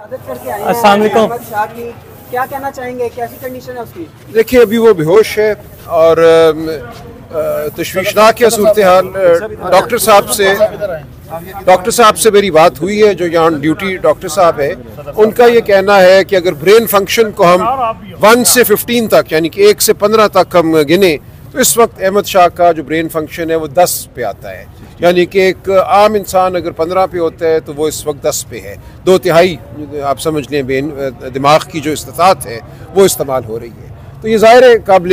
अस्सलाम वालेकुम। अहमद शाह की क्या कहना चाहेंगे, कैसी कंडीशन है उसकी? देखिए, अभी वो बेहोश है और तशवीशनाक है सूरत हाल। डॉक्टर साहब से मेरी बात हुई है, जो यहाँ ड्यूटी डॉक्टर साहब है। उनका ये कहना है कि अगर ब्रेन फंक्शन को हम 1 से 15 तक, यानी कि 1 से 15 तक हम गिने, तो इस वक्त अहमद शाह का जो ब्रेन फंक्शन है वो 10 पे आता है। यानी कि एक आम इंसान अगर 15 पे होता है तो वो इस वक्त 10 पे है। 2/3 आप समझ लें दिमाग की जो इस्तात है वो इस्तेमाल हो रही है। तो ये ज़ाहिर है काबिल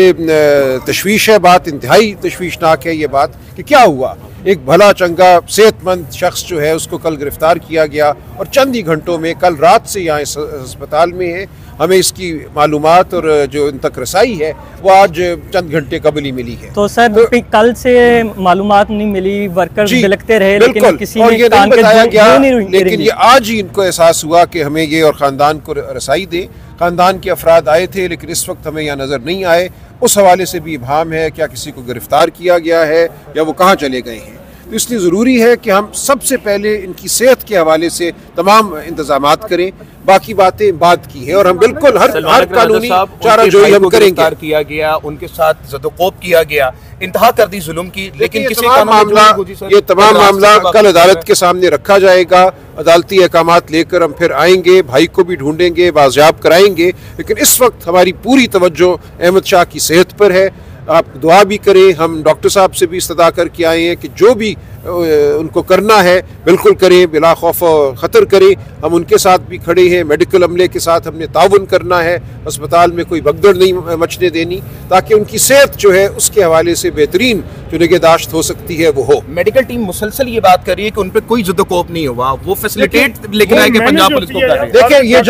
तशवीश है, बात इंतहाई तशवीशनाक है ये बात कि क्या हुआ। एक भला चंगा सेहतमंद शख्स जो है उसको कल गिरफ्तार किया गया और चंद ही घंटों में, कल रात से यहाँ इस अस्पताल में है। हमें इसकी मालूमात और जो इन तक रसाई है वो आज चंद घंटे कबल ही मिली है। तो सर कल से मालूमात नहीं मिली, वर्कर्स बिलखते रहे, लेकिन किसी ने ये नहीं बताया गया, लेकिन ये नहीं। आज ही इनको एहसास हुआ कि हमें ये और ख़ानदान को रसाई दे। ख़ानदान के अफराद आए थे लेकिन इस वक्त हमें यहाँ नज़र नहीं आए। उस हवाले से भी इब्हाम है, क्या किसी को गिरफ्तार किया गया है या वो कहाँ चले गए हैं। तो इसलिए ज़रूरी है कि हम सबसे पहले इनकी सेहत के हवाले से तमाम इंतजामात करें, बाकी बातें बाद की है। और हम बिल्कुल हर कानूनी चाराजोई हम करेंगे। किया गया, उनके साथ ज़दोकोब किया गया, इंतहा कर दी जुल्म की, लेकिन किसी तमाम मामला कल अदालत के सामने रखा जाएगा। अदालती अहकामात लेकर हम फिर आएंगे, भाई को भी ढूंढेंगे, बाजियाब कराएंगे। लेकिन इस वक्त हमारी पूरी तवज्जो अहमद शाह की सेहत पर है। आप दुआ भी करें। हम डॉक्टर साहब से भी इस्तदा करके आए हैं कि जो भी उनको करना है बिल्कुल करें, बिला खौफ ख़तर करें। हम उनके साथ भी खड़े हैं, मेडिकल अमले के साथ हमने ताउन करना है। अस्पताल में कोई भगदड़ नहीं मचने देनी, ताकि उनकी सेहत जो है उसके हवाले से बेहतरीन जो निगहदाश्त हो सकती है वो हो। मेडिकल टीम मुसलसल ये बात कर रही है कि उन पर कोई ज़दोकोब नहीं हुआ, वो फैसिलिटेट लेकिन आए कि पंजाब पुलिस को कर रहे हैं। देखिए, ये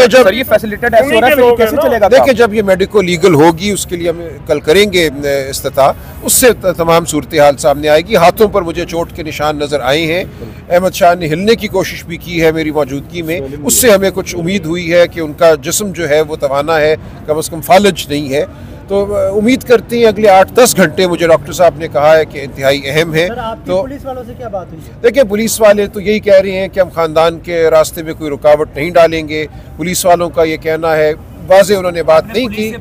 जब ये फैसिलिटेट ऐसे हो रहा है, कैसे चलेगा? देखिए, जब ये मेडिको लीगल होगी उसके लिए हम कल करेंगे इस्तिता, उससे तमाम सूरत हाल सामने आएगी। हाथों पर मुझे चोट के निशान नजर आए हैं। अहमद शाह ने हिलने की कोशिश भी की है मेरी मौजूदगी में। उससे हमें कुछ उम्मीद हुई है कि उनका जिस्म जो है वो तवाना है, कम से कम फालज नहीं है। तो उम्मीद करते हैं अगले 8-10 घंटे, मुझे डॉक्टर साहब ने कहा है कि इंतहाई अहम है। तो पुलिस वालों से क्या बात हुई है? देखिए, पुलिस वाले तो यही कह रहे हैं कि हम ख़ानदान के रास्ते में कोई रुकावट नहीं डालेंगे। पुलिस वालों का ये कहना है, वाज़े उन्होंने बात नहीं की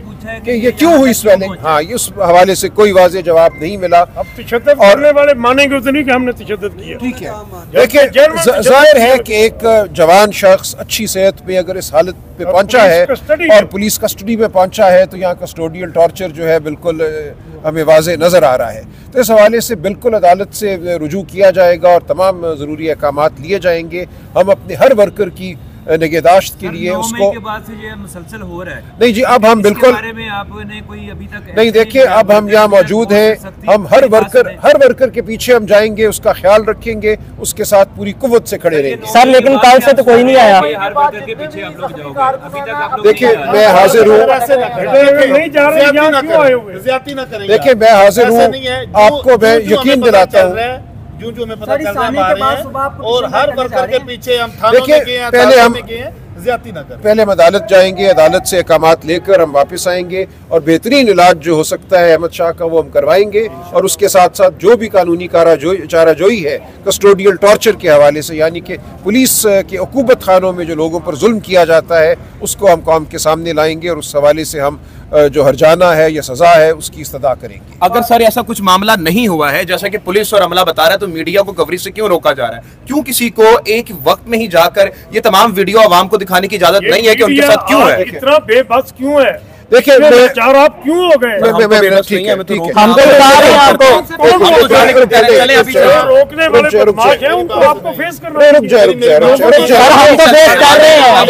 कि ये क्यों हुई स्वेलिंग। हाँ, ये उस हवाले से कोई वाज़े जवाब नहीं मिला। अब तशद्दुद करने वाले मानेंगे तो नहीं कि हमने तशद्दुद किया। ठीक है, देखिए, जाहिर है कि एक जवान शख्स अच्छी सेहत में अगर इस हालत पे पहुंचा है और पुलिस कस्टडी में पहुंचा है तो यहाँ कस्टोडियल टॉर्चर जो है बिल्कुल हमें वाज़े नज़र आ रहा है। तो इस हवाले से बिल्कुल अदालत से रुजू किया जाएगा और तमाम ज़रूरी अहकामात लिए जाएंगे। हम अपने हर वर्कर की निगहदाश्त के लिए उसको के बाद से ये मुसलसल हो रहा है। नहीं जी, अब हम बिल्कुल बारे में आपने कोई अभी तक नहीं। देखिए, अब हम यहाँ मौजूद हैं, हम हर वर्कर के पीछे हम जाएंगे, उसका ख्याल रखेंगे, उसके साथ पूरी कुव्वत से खड़े रहेंगे। सर लेकिन कल से तो कोई नहीं आया। हर वर्कर के पीछे आप लोग जाओगे, अभी तक आप लोग देखिए, मैं हाजिर हूँ। देखिए, मैं हाजिर हूँ, आपको मैं यकीन दिलाता हूँ। जो हमें पता चल रहा है और हर वर्कर के पीछे हम थानों में गए हैं, पहले हम ज्यादती ना करें। पहले हम अदालत जाएंगे, अदालत से अहकामात लेकर हम वापस आएंगे और बेहतरीन इलाज जो हो सकता है अहमद शाह का वो हम करवाएंगे। और उसके साथ साथ जो भी कानूनी चाराजोई है कस्टोडियल टॉर्चर के हवाले से, यानी कि पुलिस के उकूबत खानों में जो लोगों पर जुल्म किया जाता है, उसको हम कौम के सामने लाएंगे और उस हवाले से हम जो हर्जाना है या सजा है उसकी इस्तदा करेंगे। अगर सर ऐसा कुछ मामला नहीं हुआ है जैसा कि पुलिस और अमला बता रहा है, तो मीडिया को कवरेज से क्यों रोका जा रहा है? क्यों किसी को एक वक्त में ही जाकर ये तमाम वीडियो आवाम को दिखाने की इजाजत नहीं है कि उनके साथ क्यों है? इतना बेबस क्यों है? देखिए, आप क्यों हो गए? हम तो बता रहे हैं आपको, रोकने वाले बदमाश हैं, उनको आपको फेस करना है। हम तो फेस कर रहे हैं।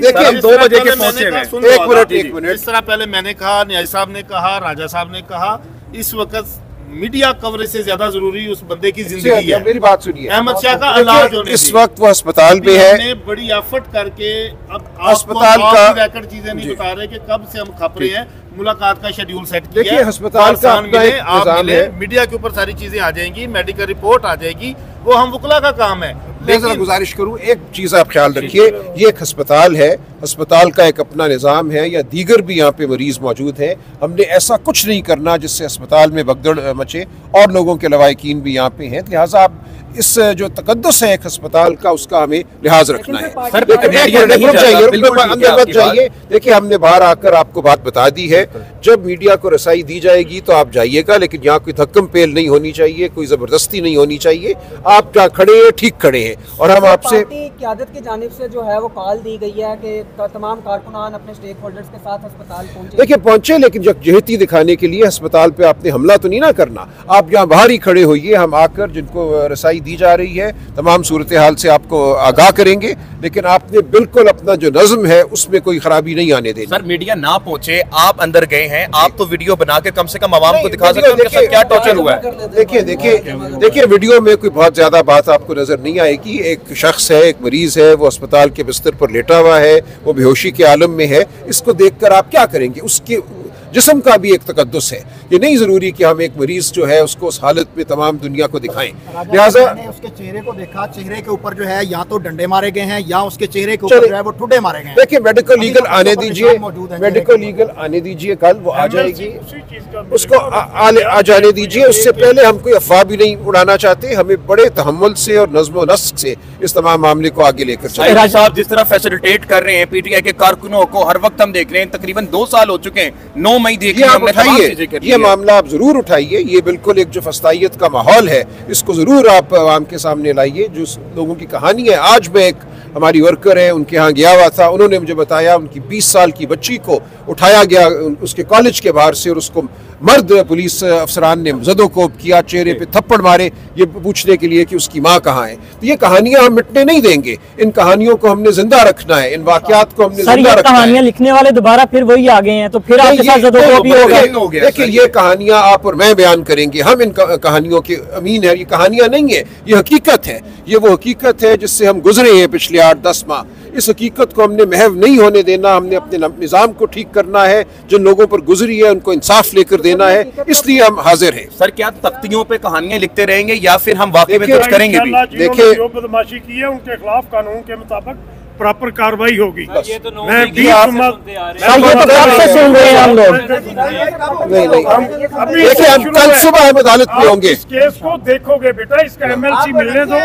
देखिए, 2 बजे के पहुंचे हुए। एक मिनट। इस तरह पहले मैंने कहा, न्याय साहब ने कहा, राजा साहब ने कहा, इस वक्त मीडिया कवरेज से ज्यादा जरूरी उस बंदे की जिंदगी है। मेरी बात सुनिए, अहमद शाह का इलाज होने इस वक्त वो अस्पताल में है। बड़ी एफर्ट करके अब अस्पताल का रिकॉर्ड चीजें नहीं बता रहे कि कब से हम खप रहे हैं। मुलाकात का शेड्यूल सेट किया। देखिए, अस्पताल का अपना एक निज़ाम है। मीडिया के ऊपर सारी चीजें आ जाएंगी, मेडिकल रिपोर्ट आ जाएगी, वो हम वकला का काम है। मैं जरा गुजारिश करूं, एक चीज़ आप ख्याल रखिए, ये एक अस्पताल है, अस्पताल का एक अपना निज़ाम है, या दीगर भी यहाँ पे मरीज मौजूद हैं। हमने ऐसा कुछ नहीं करना जिससे अस्पताल में भगदड़ मचे और लोगों के लवाहिकीन भी यहाँ पे हैं। लिहाजा आप इस जो तकद्दुस है एक अस्पताल का, उसका हमें लिहाज रखना है। सर, अंदर मत जाइए। देखिए, हमने बाहर आकर आपको बात बता दी है, जब मीडिया को रसाई दी जाएगी तो आप जाइएगा, लेकिन यहाँ कोई धक्कम पेल नहीं होनी चाहिए, कोई जबरदस्ती नहीं होनी चाहिए। आप जहाँ खड़े हैं ठीक खड़े हैं, और हम आपसे क़यादत की जानिब से जो है वो कॉल दी गई है कि तमाम कारकुनान अपने स्टेक होल्डर्स के साथ अस्पताल पहुंचे। देखिए पहुंचे, लेकिन यकजहती दिखाने के लिए अस्पताल पे आपने हमला तो नहीं ना करना। आप यहाँ बाहर ही खड़े होइए, हम आकर जिनको रसाई दी जा रही है तमाम सूरत हाल से आपको आगाह करेंगे, लेकिन आपने बिल्कुल अपना जो नज़्म है उसमें कोई खराबी नहीं आने देनी। सर, मीडिया ना पहुंचे, आप अंदर गए हैं, आप तो वीडियो बना के कम से कम आवाम को दिखा सकते हैं कि क्या टॉर्चर हुआ है। देखिए वीडियो में कोई बहुत ज्यादा बात आपको नजर नहीं आएगी। एक शख्स है, एक मरीज है, वो अस्पताल के बिस्तर पर लेटा हुआ है, वो बेहोशी के आलम में है। इसको देखकर आप क्या करेंगे? उसके जिस्म का भी एक तकद्दुस है। ये नहीं जरूरी कि हम एक मरीज जो है उसको उस हालत में तमाम दुनिया को दिखाएं। लिहाजा उसके चेहरे को देखा, चेहरे के ऊपर जो है या तो डंडे मारे गए हैं या उसके चेहरे के ऊपर जो है वो ठुड्डे मारे गए हैं। देखिए मेडिकल लीगल आने दीजिए, मेडिकल लीगल आने दीजिए, कल वो आ जाएगी, उसको आ जाने दीजिए। उससे पहले हम कोई अफवाह भी नहीं उड़ाना चाहते। हमें बड़े तहम्मुल से और नज़्म व नस्क से इस तमाम मामले को आगे लेकर चलें। साहब जिस तरह फैसिलिटेट कर रहे हैं पीटीआई के कारकुनों को, हर वक्त हम देख रहे हैं, तकरीबन 2 साल हो चुके हैं, 9 मई देखिए, आप उठाइए ये मामला, आप जरूर उठाइए। ये बिल्कुल एक जो फस्तायत का माहौल है, इसको जरूर आप आवाम के सामने लाइए। जो लोगों की कहानी है, आज मैं एक हमारी वर्कर है उनके यहाँ गया हुआ था, उन्होंने मुझे बताया उनकी 20 साल की बच्ची को उठाया गया उसके कॉलेज के बाहर से, और उसको मर्द पुलिस अफसरान ने ज़दोकोब किया, चेहरे पे थप्पड़ मारे, ये पूछने के लिए कि उसकी माँ कहाँ है। तो ये कहानियां हम मिटने नहीं देंगे, इन कहानियों को हमने जिंदा रखना है, इन वाकयात को हमने जिंदा रखना है। कहानियां लिखने वाले दोबारा फिर वही आ गए हैं, तो फिर आपके साथ ज़दोकोब हो गया। देखिए ये कहानियां आप और मैं बयान करेंगे, हम इन कहानियों के अमीन है। ये कहानियां नहीं है, ये हकीकत है। ये वो हकीकत है जिससे हम गुजरे हैं पिछले 8-10 माह। इस हकीकत को हमने महव नहीं होने देना। हमने अपने निज़ाम को ठीक करना है, जिन लोगों पर गुजरी है उनको इंसाफ लेकर देना है, इसलिए हम हाजिर हैं। सर, क्या तख्तियों पे कहानियां लिखते रहेंगे या फिर हम वाकई में कुछ करेंगे भी? देखिए, जो बदमाशी की है उनके खिलाफ कानून के मुताबिक प्रॉपर कार्रवाई होगी। ये तो कब से सुन रहे हैं हम लोग। देखिए हम कल सुबह हम अदालत में होंगे। इस केस को देखोगे बेटा, इसका MLC मिलने दो।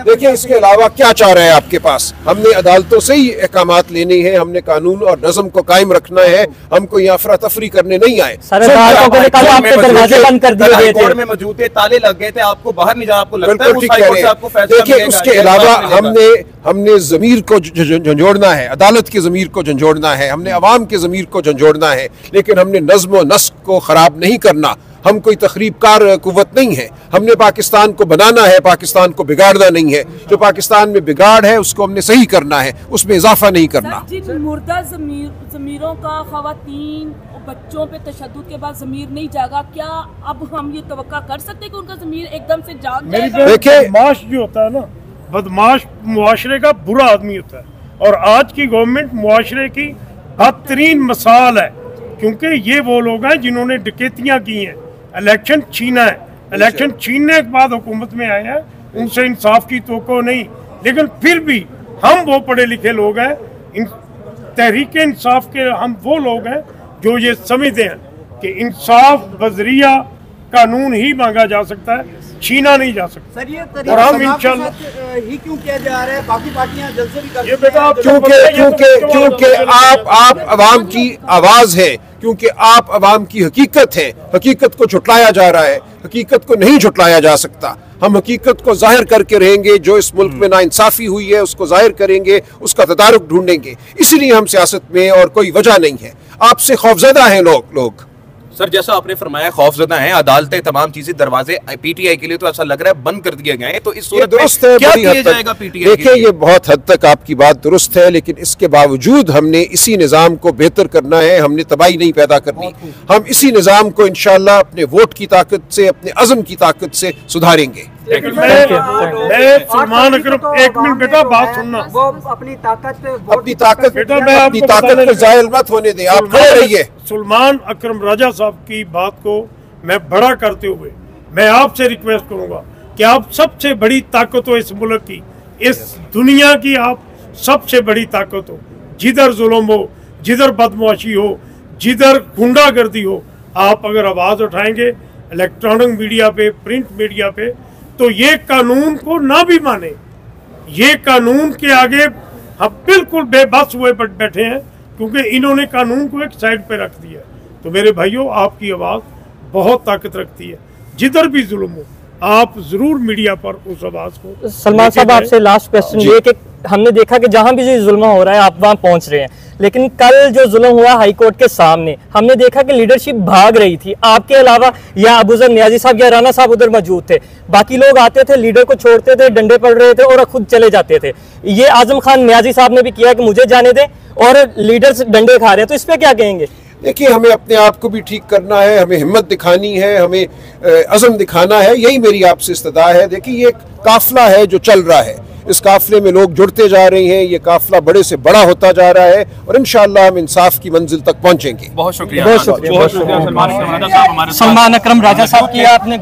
देखिए इसके अलावा क्या चाह रहे हैं आपके पास? हमने अदालतों से ही अहकामात लेने हैं, हमने कानून और नज़म को कायम रखना है। हमको यहाँ अफरा तफरी करने नहीं आए। कोर्ट में मौजूद थे, ताले लग गए थे, आपको बाहर नहीं जाना, आपको लगता है देखिए उसके अलावा हमने ज़मीर को झंझोड़ना है, अदालत के ज़मीर को झंझोड़ना है, हमने अवाम के ज़मीर को झंझोड़ना है, लेकिन हमने नज़्म व नस्क को ख़राब नहीं करना। हम कोई तखरीबकार कुव्वत नहीं है। हमने पाकिस्तान को बनाना है, पाकिस्तान को बिगाड़ना नहीं है। जो पाकिस्तान में बिगाड़ है उसको हमने सही करना है, उसमें इजाफा नहीं करना। जिन मुर्दा ज़मीरों का ख़वातीन और बच्चों पे तशद्दुद के बाद ज़मीर नहीं जागा, क्या अब हम ये तवक्का कर सकते हैं कि उनका ज़मीर एकदम से जाग जाएगा? देखिए बदमाश जो होता है ना, बदमाश मुआशरे का बुरा आदमी होता है, और आज की गवर्नमेंट मुआशरे की बदतरीन मिसाल है, क्योंकि ये वो लोग हैं जिन्होंने डकैतियां की हैं, इलेक्शन छीना है, इलेक्शन छीनने के बाद हुकूमत में आए हैं, उनसे इंसाफ की तवक्को नहीं। लेकिन फिर भी हम वो पढ़े लिखे लोग हैं, तहरीक इंसाफ के हम वो लोग हैं जो ये समझते हैं कि इंसाफ बजरिया कानून ही मांगा जा सकता है, छीना नहीं जा सकता। सर ये और हम इंशाल्लाह ही क्यों किया जा रहा है? बाकी पार्टियां जलसे भी कर ये बेटा क्योंकि आप अवाम की आवाज है, क्योंकि आप अवाम की हकीकत है। हकीकत को झुटलाया जा रहा है, हकीकत को नहीं झुटलाया जा सकता। हम हकीकत को जाहिर करके रहेंगे। जो इस मुल्क में नाइंसाफी हुई है उसको जाहिर करेंगे, उसका तदारुक ढूंढेंगे। इसलिए हम सियासत में, और कोई वजह नहीं है। आपसे खौफजदा हैं लोग। सर, जैसा आपने फरमाया खौफजदा हैं, अदालतें तमाम चीजें, दरवाजे पीटीआई के लिए तो ऐसा लग रहा है बंद कर दिए गए हैं, तो इस सूरत में क्या किया जाएगा पीटीआई? देखिए ये बहुत हद तक आपकी बात दुरुस्त है, लेकिन इसके बावजूद हमने इसी निज़ाम को बेहतर करना है। हमने तबाही नहीं पैदा करनी। हम इसी निज़ाम को इंशाल्लाह अपने वोट की ताकत से, अपने अज़म की ताकत से सुधारेंगे। मैं सलमान अकरम, एक मिनट बेटा बात सुनना। वो अपनी ताकत बेटा मैं आपको ताकत जायल मत होने दें, आप खड़े रहिए। सलमान अकरम राजा साहब की बात को मैं बड़ा करते हुए मैं आपसे रिक्वेस्ट करूंगा कि आप सबसे बड़ी ताकत हो इस मुल्क की, इस दुनिया की आप सबसे बड़ी ताकत हो। जिधर जुल्म हो, जिधर बदमाशी हो, जिधर गुंडागर्दी हो, आप अगर आवाज़ उठाएंगे इलेक्ट्रॉनिक मीडिया पे, प्रिंट मीडिया पे, तो ये कानून को ना भी माने, ये कानून के आगे हम बिल्कुल बेबस हुए बैठे हैं, क्योंकि इन्होंने कानून को एक साइड पे रख दिया। तो मेरे भाइयों, आपकी आवाज बहुत ताकत रखती है, जिधर भी जुल्म हो आप जरूर मीडिया पर उस आवाज को। सलमान साहब, आपसे लास्ट क्वेश्चन ये कि हमने देखा कि जहां भी जुल्म हो रहा है आप वहां पहुंच रहे हैं, लेकिन कल जो जुल्म हुआ हाई कोर्ट के सामने, हमने देखा कि लीडरशिप भाग रही थी। आपके अलावा या अबूजर नियाजी साहब या राना साहब उधर मौजूद थे, बाकी लोग आते थे, लीडर को छोड़ते थे, डंडे पड़ रहे थे और खुद चले जाते थे। ये आजम खान नियाजी साहब ने भी किया कि मुझे जाने दें, और लीडर डंडे खा रहे हैं, तो इस पर क्या कहेंगे? देखिए, हमें अपने आप को भी ठीक करना है, हमें हिम्मत दिखानी है, हमें अज़म दिखाना है, यही मेरी आपसे इस्तदा है। देखिए, ये काफिला है जो चल रहा है, इस काफिले में लोग जुड़ते जा रहे हैं, ये काफिला बड़े से बड़ा होता जा रहा है और इंशाअल्लाह हम इंसाफ की मंजिल तक पहुंचेंगे। बहुत शुक्रिया। बहुत शुक्रिया। सलमान अकरम राजा साहब की आपने